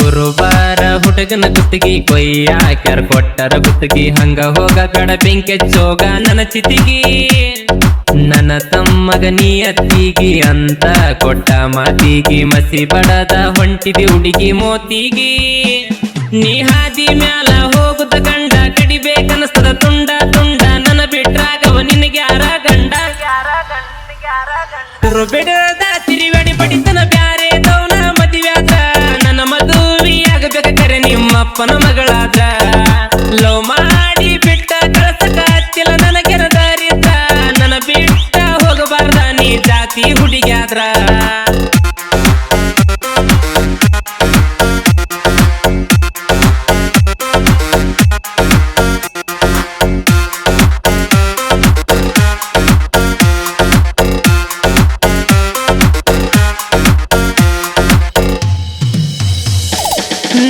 ಗುರುವಾರ ಹುಡುಗನ ಕುತ್ತಿಗೆ ಕೊಯ್ಯಾಕ್ಯಾರ ಕೊಟ್ಟರ ಗುತ್ತಿಗೆ ಹಂಗ ಹೋಗ ಕಡ ಬೆಂಕೆ ಚೋಗ ನನ್ನ ಚಿತಿಗಿ ನನ್ನ ತಮ್ಮಗ ನೀ ಅತ್ತಿಗಿ ಅಂತ ಕೊಟ್ಟ ಮಾತಿಗಿ ಮಸಿ ಬಡದ ಹೊಂಟಿದಿ ಹುಡುಗಿ ಮೋತಿಗಿ ನೀ ಹಾದಿ ಮ್ಯಾಲ ಹೋಗುತ್ತ ಗಂಡ ಕಡಿಬೇಕನಸ್ತದ ತುಂಡ ತುಂಡ ನನ್ನ ಬಿಟ್ರಾಗವ ನಿನಗೆ ಯಾರ ಗಂಡ ಬಿಡದ ತಿರುವಡಿ ಪಡಿತನ ಬ್ಯಾರೆ ದೌನ ಮದುವ್ಯಾದ ನನ್ನ ಮದುವೆಯಾಗಬೇಕ ಕರೆ ನಿಮ್ಮಪ್ಪನ ಮಗಳಾದ ಲವ್ ಮಾಡಿ ಬಿಟ್ಟ ಕಳಸಕ ಹತ್ತಿಲ್ಲ ನನಗೆನ ದಾರಿತ ನನ್ನ ಬಿಟ್ಟ ಹೋಗಬಾರ್ದ ನೀ ಜಾತಿ ಹುಡುಗ್ಯಾದ್ರ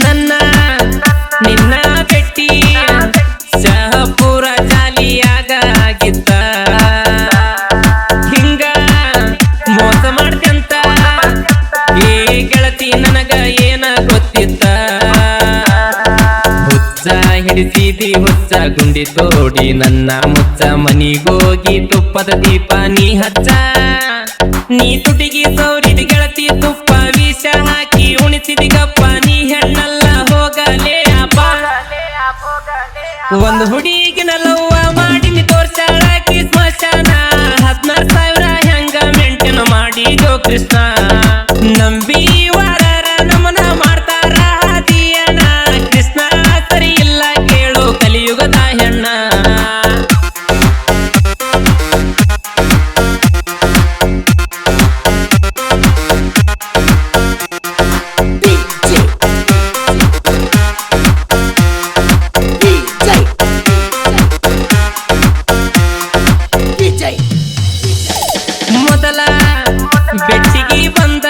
ನನ್ನ ನಿನ್ನ ಬೆಟ್ಟಿ ಶಹಪುರ ಜಾಲಿಯಾಗ ಆಗಿತ್ತ ಹಿಂಗ ಮೋಸ ಮಾಡ್ಕಂತ ಏ ಗೆಳತಿ ನನಗ ಏನ ಗೊತ್ತಿತ್ತ ಹುಚ್ಚ ಹಿಡಿಸಿದಿ ಹುಚ್ಚ ಗುಂಡಿ ತೋಡಿ ನನ್ನ ಮುಚ್ಚ ಮನಿಗೋಗಿ ತುಪ್ಪದ ದೀಪ ನೀ ಹಚ್ಚ ನೀ ತುಟಿಗಿ ಸೌರಿದ ಗೆಳತಿ ತುಪ್ಪ ವಿಷ ಹಾಕಿ ಉಣಿಸಿದಿ ಗಪ್ಪ ನೀ ಹೆಣ್ಣಲ್ಲ ಹೋಗಲೇ ಅಪ್ಪ ಒಂದು ಹುಡುಗಿನ ಲವ್ವ ಮಾಡಿ ನೀ ತೋರ್ಸಾಳಾಕಿ ಸ್ಮಶಾನ 16,000 ಹೆಂಗ ಮೆಂಟೇನ್ ಮಾಡಿದೋ ಕೃಷ್ಣ ನಂಬಿ ವಾರರ ನಮನ ಮಾಡ್ತಾರ ಹಾದಿಯನ ಕೃಷ್ಣ ಸರಿ ಇಲ್ಲ ಕೇಳು ಕಲಿಯುಗದ ಹೆಣ್ಣ ಮೊದಲ ಬೆಟ್ಟಿಗೆ ಬಂದ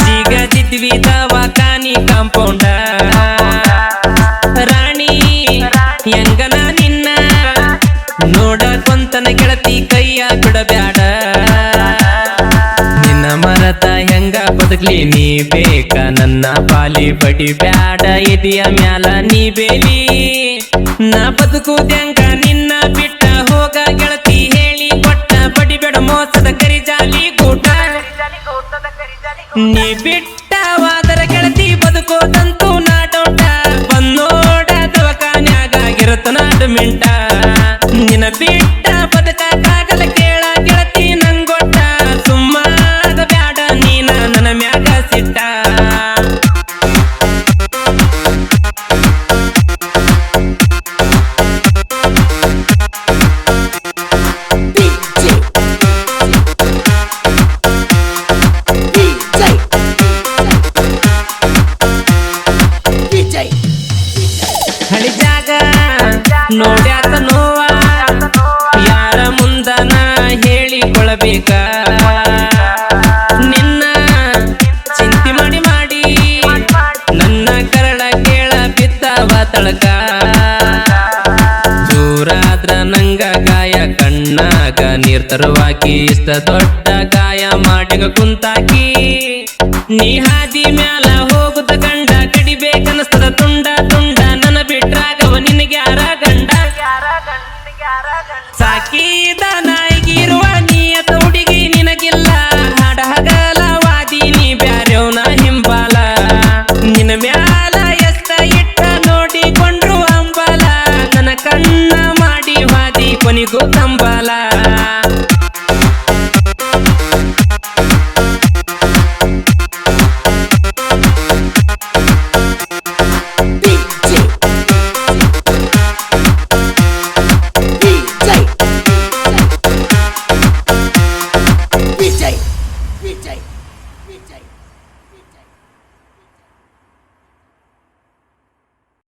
ಜಿಗದಿದ್ವಿ ದವಾಖಾನಿ ಕಾಂಪೌಂಡ ರಾಣಿ ಹೆಂಗನ ನಿನ್ನ ನೋಡಕೊಂತನ ಗೆಳತಿ ಕೈಯ ಬಿಡಬ್ಯಾಡ ನಿನ್ನ ಮರತ ಹೆಂಗ ಬದುಕ್ಲಿ ನೀ ಬೇಕ ನನ್ನ ಪಾಲಿ ಬಡಿ ಬ್ಯಾಡ ಎದಿಯ ಮ್ಯಾಲ ನೀ ಬೇಲಿ ನಾ ಬದುಕುದ್ಯಂಗ ನಿನ್ನ ಬಿಟ್ಟ ಹೋಗ ಗೆಳತಿ ಹೇಳಿ ಕೊಟ್ಟ ಬಡಿ ಬೇಡ ಮೋಸದ ಕರಿ ಜಾಲಿ ಕೂಟ ನೀ ಬಿಟ್ಟವಾದರ ಗೆಳತಿ ಬದುಕೋದಂತೂ ನಾಟೋಟ ಬಂದೋಡ ದವಾಖಾನ್ಯಾಗಿರತ್ತ ನಾಡು ಮಿಂಟ ನಿನ್ನ ಬಿಟ್ಟ ಬದುಕಾಗಲ ಕೇಳ ಗೆಳತಿ ನಂಗೊಟ್ಟ ಸುಮ್ಮಾದ ಬ್ಯಾಡ ನೀನ ನನ್ನ ಮ್ಯಾಗ ಸಿಟ್ಟ ಹಳಿ ಜಾಗ ನೋಡ್ಯಾಕ ನೋವ ಯಾರ ಮುಂದನ ಹೇಳಿಕೊಳ್ಳಬೇಕ ನಿನ್ನ ಚಿಂತೆ ಮಾಡಿ ಮಾಡಿ ನನ್ನ ಕರಳ ಕೇಳ ಬಿತ್ತವ ತಳಕ ಜೋರಾದ್ರ ನಂಗ ಗಾಯ ಕಣ್ಣಾಗ ನೀರ್ ತರುವಾಕಿ ಇಷ್ಟ ದೊಡ್ಡ ಗಾಯ ಮಾಡಿಗ ಕುಂತಾಕಿ ನೀ ಹಾದಿ ಮ್ಯಾಲ ಹೋಗುತ್ತ ಗಂಡ ಕಡಿಬೇಕನಸ್ತದ ತುಂಡ ತುಂಡ ನನ್ನ ಬಿಟ್ರಾಗವ ನಿನಗೆ ಯಾರ ಗಂಡ ಸಾಕಿದ ನಾಯಿಗಿರುವ ನೀಯತ ಹುಡುಗಿ ನಿನಗಿಲ್ಲ ಹಾಡ ಹಗಲ ವಾದಿ ನೀ ಬ್ಯಾರ್ಯವನ ಹಿಂಬಾಲ ನಿನ್ನ ಮ್ಯಾಲ ಎಷ್ಟ ಇಟ್ಟ ನೋಡಿಕೊಂಡ್ರು ಅಂಬಲ ನನ್ನ ಕಣ್ಣ ಮಾಡಿ ವಾದಿ ಕೊನಿಗೂ ಕಂಬಲ